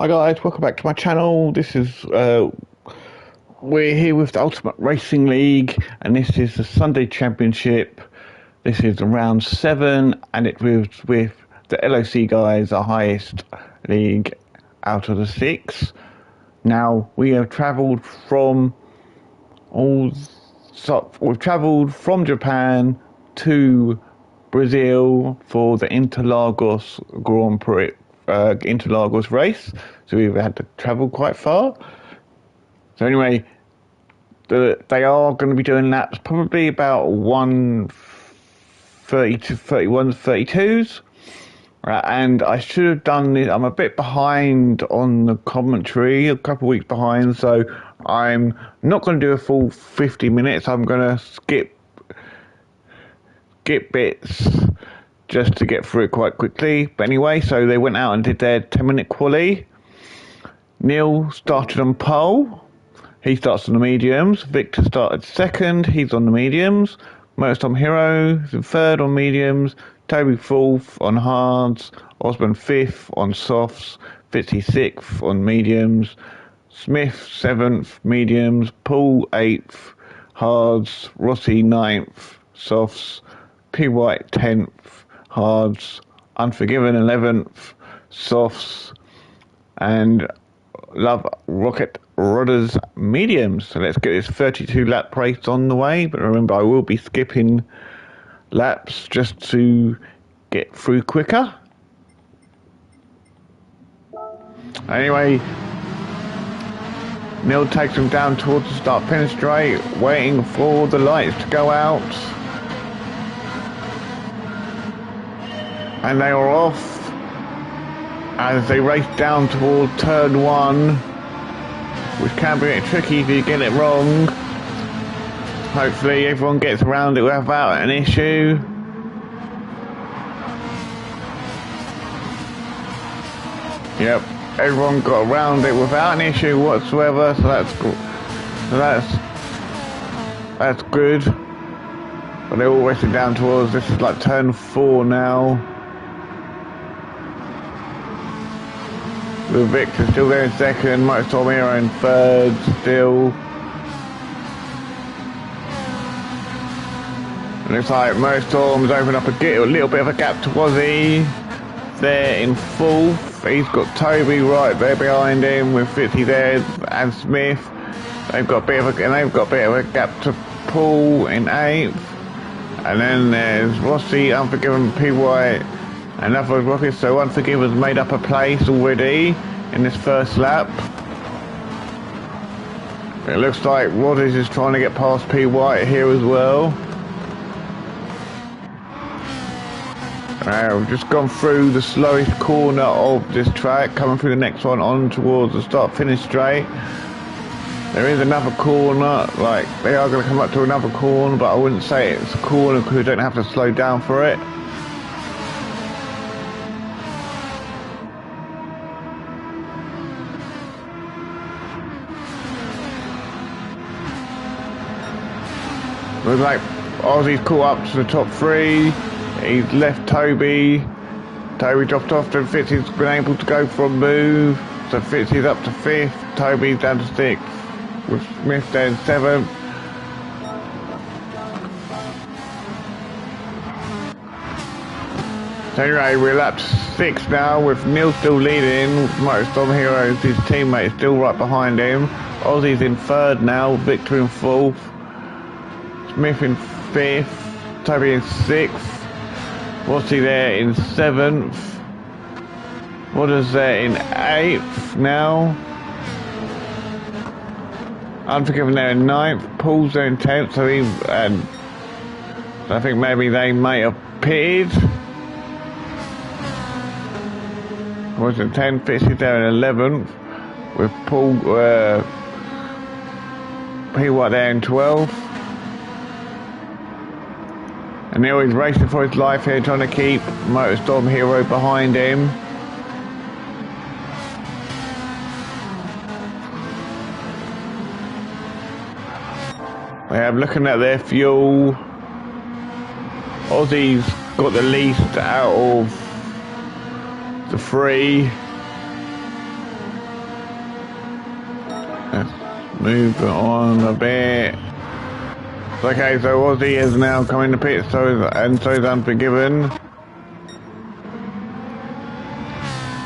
Hi guys, welcome back to my channel. This is we're here with the Ultimate Racing League, and this is the Sunday Championship. This is round 7, and it was with the LOC guys, the highest league out of the 6. Now we have travelled from Japan to Brazil for the Interlagos Grand Prix. Interlagos race, so we've had to travel quite far. So anyway, they are going to be doing laps probably about 1:30 to 31, 32s. And I should have done this. I'm a bit behind on the commentary, a couple of weeks behind, so I'm not going to do a full 50 minutes. I'm going to skip bits just to get through it quite quickly. But anyway, so they went out and did their 10-minute quali. Neil started on pole. He starts on the mediums. Victor started second. He's on the mediums. Motorstorm Hero is in third on mediums. Toby fourth on hards. Osborne fifth on softs. Fitzy sixth on mediums. Smith seventh mediums. Paul eighth hards. Rossi ninth softs. P. White 10th hards. Unforgiven 11th softs. And Love Rocket Rodders mediums. So let's get this 32 lap race on the way. But remember, I will be skipping laps just to get through quicker. Anyway, Neil takes them down towards the start finish straight, waiting for the lights to go out. And they are off as they race down toward turn 1, which can be a bit tricky if you get it wrong. Hopefully everyone gets around it without an issue. Yep, everyone got around it without an issue whatsoever, so that's good. But they're all racing down towards, this is like turn 4 now. With Victor still there in second, Motorstorm Hero in third still. And looks like Motorstorm's opened up a little bit of a gap to Wazzy. There in fourth. He's got Toby right there behind him with Fitzy there and Smith. They've got a bit of a gap to Paul in 8th. And then there's Rossi, Unforgiven, P. White, and other Rockets. So Unforgiven's made up a place already in this first lap. It looks like Rodders is trying to get past P. White here as well. We've just gone through the slowest corner of this track, coming through the next one on towards the start finish straight. There is another corner, like they are going to come up to another corner, but I wouldn't say it's a corner because you don't have to slow down for it. Looks like Ozzy's caught up to the top 3. He's left Toby. Toby dropped off, and Fitzy's been able to go for a move. So Fitzy's up to 5th. Toby's down to 6th. With Smith down 7th. So anyway, we're lap 6 now with Neil still leading. Motorstorm Heroes, his teammate, still right behind him. Ozzy's in 3rd now. Victor in 4th. Smith in 5th. Toby in 6th. Rossi there in 7th. Waters there in 8th now. Unforgiven there in 9th. Paul's there in 10th. So I think maybe they may have pitted. Was in 10th. Fitzy there in 11th. With Paul P. White there in 12th. And Neil is racing for his life here, trying to keep Motorstorm Hero behind him. They have looking at their fuel. Ozzy's got the least out of the 3. move on a bit. Okay, so Aussie is now coming to pit, and so is Unforgiven.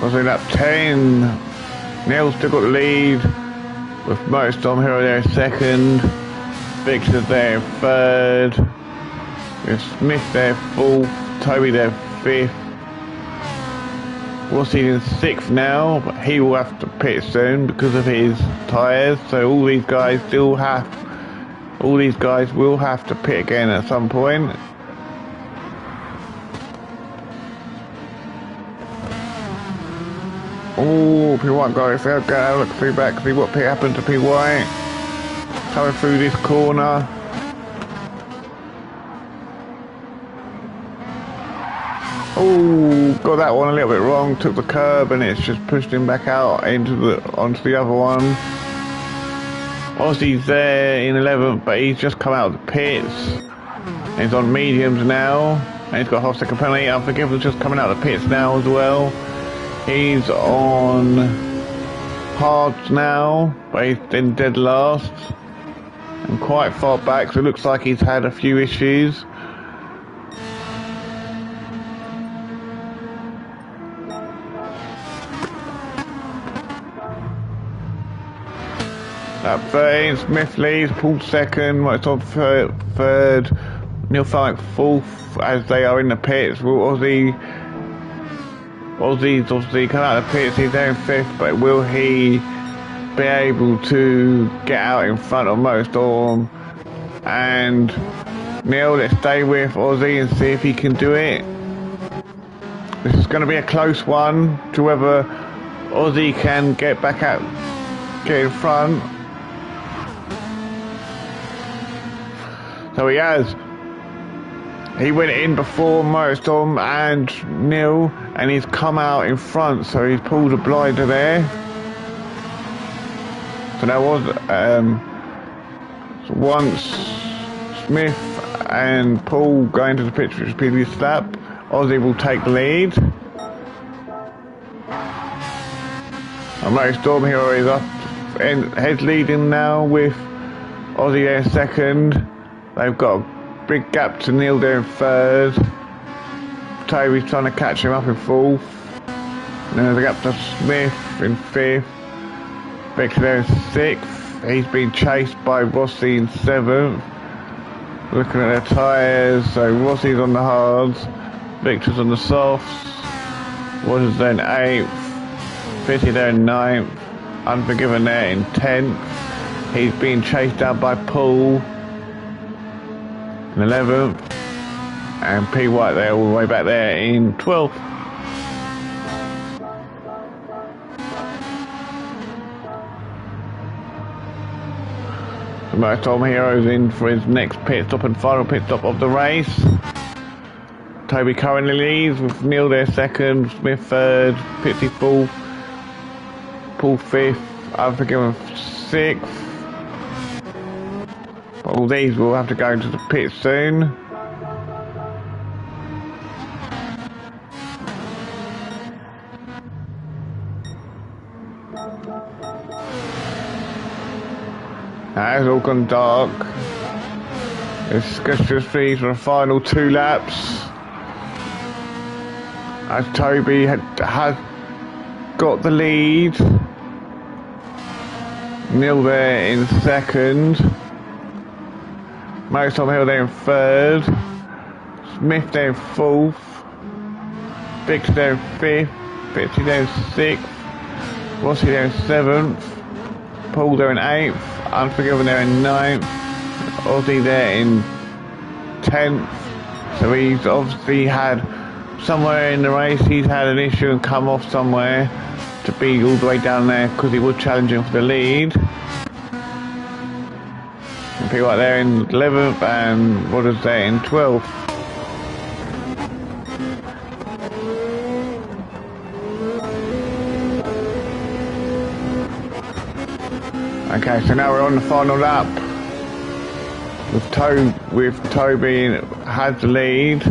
Aussie lap 10. Neil's still got the lead, with Motorstorm Hero there second. Victor's there third. With Smith there fourth. Toby there fifth. Rossi's in sixth now, but he will have to pit soon because of his tyres. So all these guys will have to pit again at some point. Oh, P White guys, they'll go look through back, see what happened to P White. Coming through this corner. Oh, got that one a little bit wrong, took the curb and it's just pushed him back out onto the other one. Aussie's there in 11th, but he's just come out of the pits. He's on mediums now, and he's got a half second penalty. Unforgiven's just coming out of the pits now as well. He's on hards now, but he's in dead last and quite far back, so it looks like he's had a few issues. Lap 13, Smith leads, Paul second, Motorstorm third, Neil Funk fourth as they are in the pits. Aussie's obviously come out of the pits, he's there in fifth, but will he be able to get out in front of Motorstorm? And Neil, let's stay with Aussie and see if he can do it. This is going to be a close one to whether Aussie can get back out, get in front. So he has. He went in before Motorstorm and Neil, and he's come out in front, so he's pulled a blinder there. So there was once Smith and Paul going to the pitch, which is previous lap. Aussie will take the lead. And Motorstorm Hero is up and heads leading now with Aussie there in second. They've got a big gap to Neil there in third. Toby's trying to catch him up in fourth. And then there's a gap to Smith in fifth. Victor there in sixth. He's been chased by Rossi in seventh. Looking at their tyres, so Rossi's on the hards, Victor's on the softs. Rossi's there in eighth. Fitty there in ninth. Unforgiven there in 10th. He's being chased down by Paul in 11th. And P White there all the way back there in 12th. The Motorstorm Hero's in for his next pit stop and final pit stop of the race. Toby currently leads with Neil there second, Smith third, Pitsy fourth, Paul fifth, Unforgiven sixth. But all these will have to go into the pit soon. Now it's all gone dark. It's just freeze for the final 2 laps. As Toby has got the lead. Neil there in second. Motorstorm Hill there in third. Smith there in fourth. Victor there in fifth. Fitzy there in sixth. Rossi there in seventh. Paul there in eighth. Unforgiven there in ninth. Aussie there in 10th. So he's obviously had somewhere in the race, he's had an issue and come off somewhere to be all the way down there because he was challenging for the lead. And people right there in 11th and what is there in 12th. Okay, so now we're on the final lap. With Toby has the lead.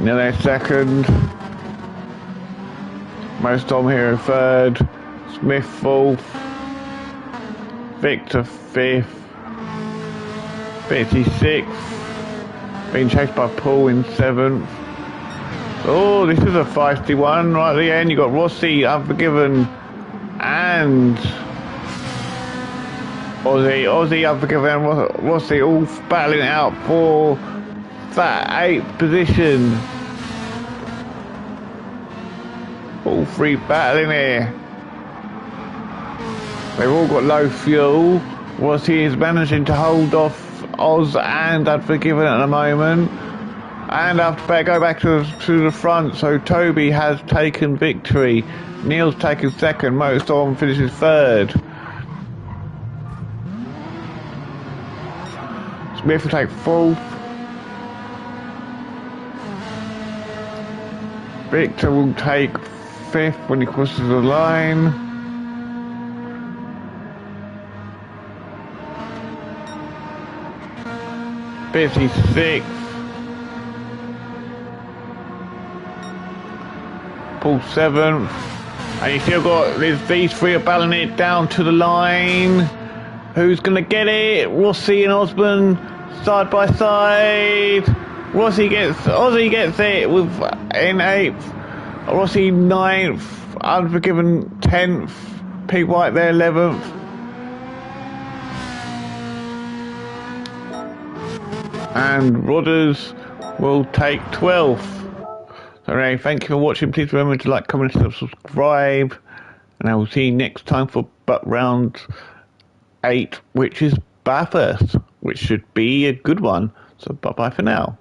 Neil there second. Most Dom here in third. Smith fourth. Victor fifth. 56th. Being chased by Paul in seventh. Oh, this is a feisty one. Right at the end, you got Rossi, Unforgiven, and Aussie, Unforgiven, and Rossi all battling it out for that 8th position. All three battling here. They've all got low fuel. Rossi is managing to hold off Oz and Unforgiven at the moment. And after better go back to the front, so Toby has taken victory. Neil's taken second, Motorstorm finishes third. Smith will take fourth. Victor will take fifth when he crosses the line. Busy sixth. Paul seventh. And you still got these three are battling it down to the line. Who's gonna get it? Rossi and Osborne side by side. Aussie gets it with in 8th. Rossi 9th. Unforgiven 10th. Pete White there 11th. And Rodders will take 12th. So anyway, thank you for watching. Please remember to like, comment, and subscribe. And I will see you next time for round 8, which is Bathurst, which should be a good one. So bye bye for now.